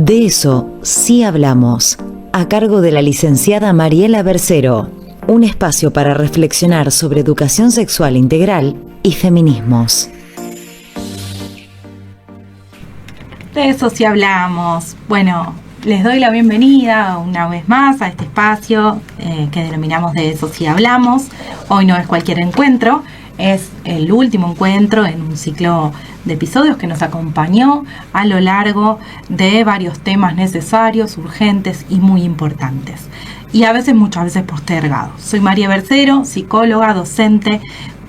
De eso sí hablamos, a cargo de la licenciada Mariela Bercero, un espacio para reflexionar sobre educación sexual integral y feminismos. De eso sí hablamos. Bueno, les doy la bienvenida una vez más a este espacio que denominamos De eso sí hablamos. Hoy no es cualquier encuentro, es el último encuentro en un ciclo de episodios que nos acompañó a lo largo de varios temas necesarios, urgentes y muy importantes. Y muchas veces postergados. Soy María Bercero, psicóloga, docente,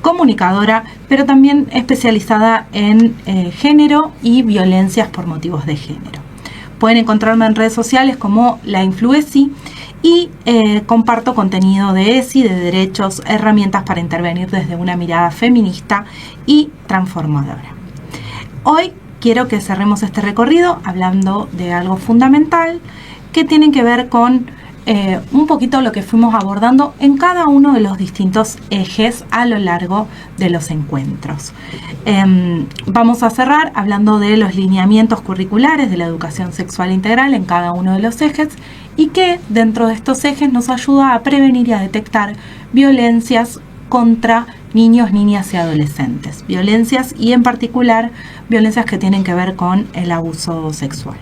comunicadora, pero también especializada en género y violencias por motivos de género. Pueden encontrarme en redes sociales como La Influesi y comparto contenido de ESI, de derechos, herramientas para intervenir desde una mirada feminista y transformadora. Hoy quiero que cerremos este recorrido hablando de algo fundamental que tiene que ver con un poquito lo que fuimos abordando en cada uno de los distintos ejes a lo largo de los encuentros. Vamos a cerrar hablando de los lineamientos curriculares de la educación sexual integral en cada uno de los ejes y que dentro de estos ejes nos ayuda a prevenir y a detectar violencias contra niños, niñas y adolescentes. Violencias y en particular violencias que tienen que ver con el abuso sexual.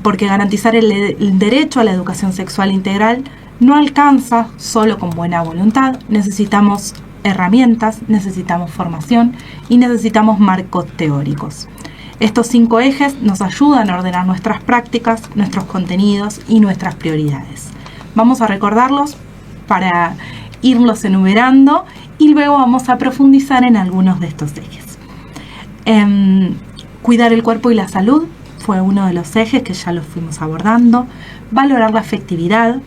Porque garantizar el derecho a la educación sexual integral no alcanza solo con buena voluntad. Necesitamos herramientas, necesitamos formación y necesitamos marcos teóricos. Estos 5 ejes nos ayudan a ordenar nuestras prácticas, nuestros contenidos y nuestras prioridades. Vamos a recordarlos para irlos enumerando y luego vamos a profundizar en algunos de estos ejes. Cuidar el cuerpo y la salud fue uno de los ejes que ya los fuimos abordando. Valorar la afectividad,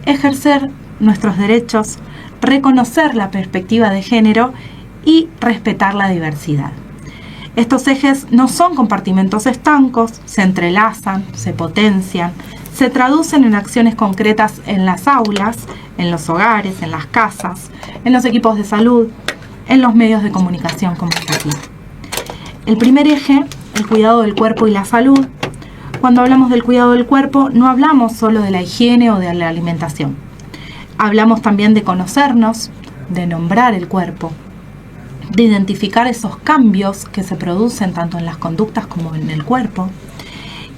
ejercer nuestros derechos, reconocer la perspectiva de género y respetar la diversidad. Estos ejes no son compartimentos estancos, se entrelazan, se potencian, se traducen en acciones concretas en las aulas, en los hogares, en las casas, en los equipos de salud, en los medios de comunicación como está aquí. El primer eje, el cuidado del cuerpo y la salud. Cuando hablamos del cuidado del cuerpo, no hablamos solo de la higiene o de la alimentación. Hablamos también de conocernos, de nombrar el cuerpo, de identificar esos cambios que se producen tanto en las conductas como en el cuerpo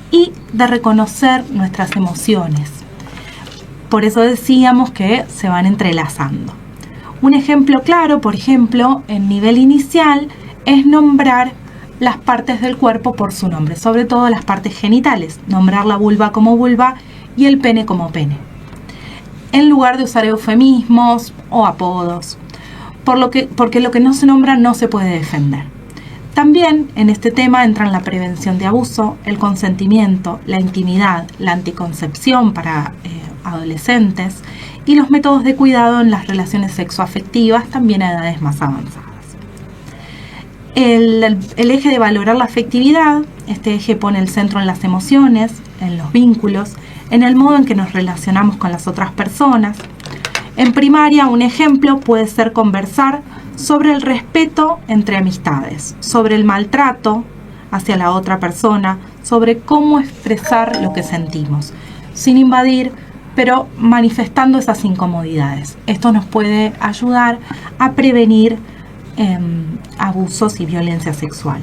y de reconocer nuestras emociones. Por eso decíamos que se van entrelazando. Un ejemplo claro, por ejemplo, en nivel inicial, es nombrar las partes del cuerpo por su nombre, sobre todo las partes genitales, nombrar la vulva como vulva y el pene como pene, en lugar de usar eufemismos o apodos, porque lo que no se nombra no se puede defender. También en este tema entran la prevención de abuso, el consentimiento, la intimidad, la anticoncepción para adolescentes y los métodos de cuidado en las relaciones sexoafectivas también a edades más avanzadas. El eje de valorar la afectividad, este eje pone el centro en las emociones, en los vínculos, en el modo en que nos relacionamos con las otras personas. En primaria, un ejemplo puede ser conversar sobre el respeto entre amistades, sobre el maltrato hacia la otra persona, sobre cómo expresar lo que sentimos, sin invadir, pero manifestando esas incomodidades. Esto nos puede ayudar a prevenir abusos y violencia sexual.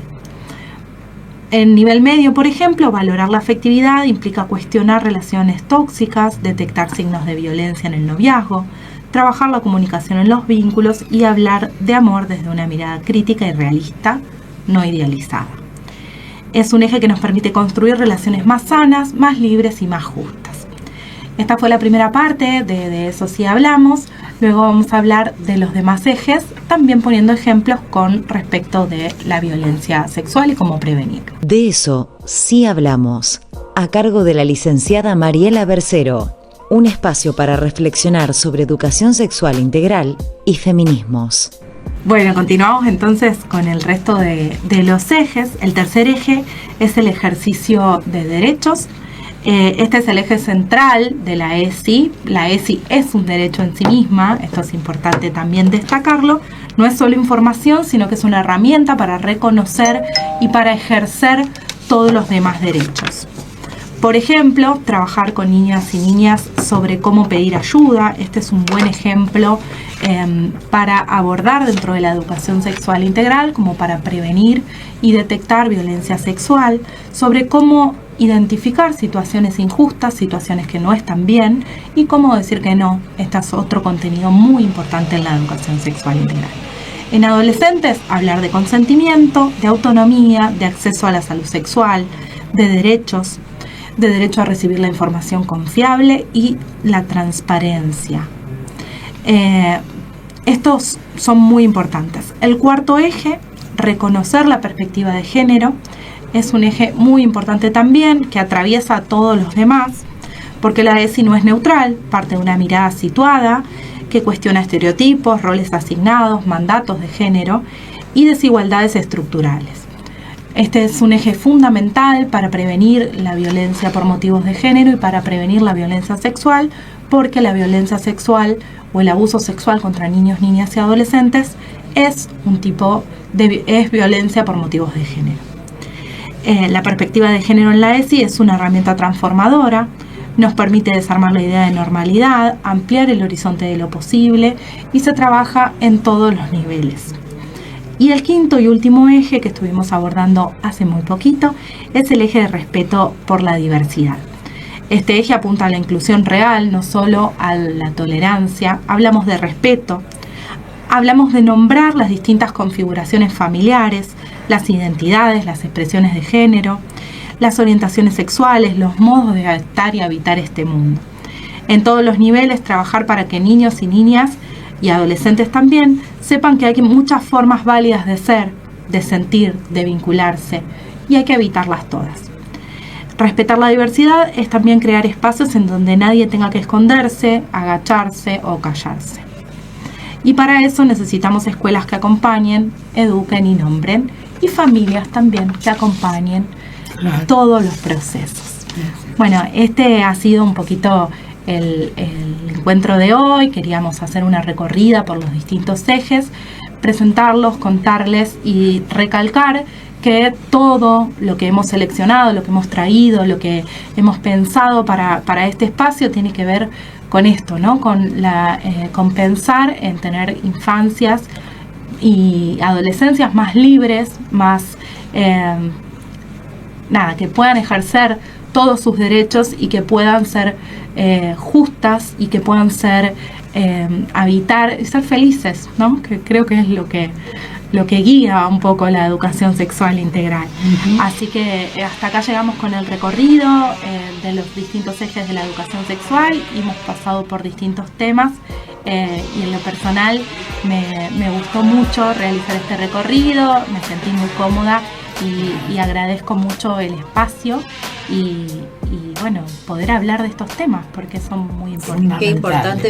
En nivel medio, por ejemplo, valorar la afectividad implica cuestionar relaciones tóxicas, detectar signos de violencia en el noviazgo, trabajar la comunicación en los vínculos y hablar de amor desde una mirada crítica y realista, no idealizada. Es un eje que nos permite construir relaciones más sanas, más libres y más justas. Esta fue la primera parte, de eso sí hablamos. Luego vamos a hablar de los demás ejes, también poniendo ejemplos con respecto de la violencia sexual y cómo prevenirlo. De eso sí hablamos, a cargo de la licenciada Mariela Bercero, un espacio para reflexionar sobre educación sexual integral y feminismos. Bueno, continuamos entonces con el resto de los ejes. El tercer eje es el ejercicio de derechos. Este es el eje central de la ESI. La ESI es un derecho en sí misma, esto es importante también destacarlo. No es solo información, sino que es una herramienta para reconocer y para ejercer todos los demás derechos. Por ejemplo, trabajar con niñas y niñas sobre cómo pedir ayuda. Este es un buen ejemplo para abordar dentro de la educación sexual integral, como para prevenir y detectar violencia sexual, sobre cómo identificar situaciones injustas, situaciones que no están bien, y cómo decir que no. Este es otro contenido muy importante en la educación sexual integral. En adolescentes, hablar de consentimiento, de autonomía, de acceso a la salud sexual, de derechos, de derecho a recibir la información confiable y la transparencia. Estos son muy importantes. El cuarto eje, reconocer la perspectiva de género, es un eje muy importante también que atraviesa a todos los demás, porque la ESI no es neutral, parte de una mirada situada que cuestiona estereotipos, roles asignados, mandatos de género y desigualdades estructurales. Este es un eje fundamental para prevenir la violencia por motivos de género y para prevenir la violencia sexual, porque la violencia sexual o el abuso sexual contra niños, niñas y adolescentes es violencia por motivos de género. La perspectiva de género en la ESI es una herramienta transformadora, nos permite desarmar la idea de normalidad, ampliar el horizonte de lo posible y se trabaja en todos los niveles. Y el quinto y último eje que estuvimos abordando hace muy poquito es el eje de respeto por la diversidad. Este eje apunta a la inclusión real, no solo a la tolerancia. Hablamos de respeto, hablamos de nombrar las distintas configuraciones familiares, las identidades, las expresiones de género, las orientaciones sexuales, los modos de estar y habitar este mundo. En todos los niveles, trabajar para que niños y niñas y adolescentes también sepan que hay muchas formas válidas de ser, de sentir, de vincularse, y hay que evitarlas todas. Respetar la diversidad es también crear espacios en donde nadie tenga que esconderse, agacharse o callarse. Y para eso necesitamos escuelas que acompañen, eduquen y nombren, y familias también que acompañen todos los procesos. Bueno, este ha sido un poquito el encuentro de hoy. Queríamos hacer una recorrida por los distintos ejes, presentarlos, contarles y recalcar que todo lo que hemos seleccionado, lo que hemos traído, lo que hemos pensado para este espacio tiene que ver con esto, ¿no? Con pensar en tener infancias y adolescencias más libres, más que puedan ejercer todos sus derechos y que puedan ser justas y que puedan ser habitar y ser felices, ¿no? Que creo que es lo que guía un poco la educación sexual integral. Uh-huh. Así que hasta acá llegamos con el recorrido de los distintos ejes de la educación sexual. Hemos pasado por distintos temas y en lo personal me gustó mucho realizar este recorrido, me sentí muy cómoda y agradezco mucho el espacio y bueno, poder hablar de estos temas porque son muy importantes. Qué importante.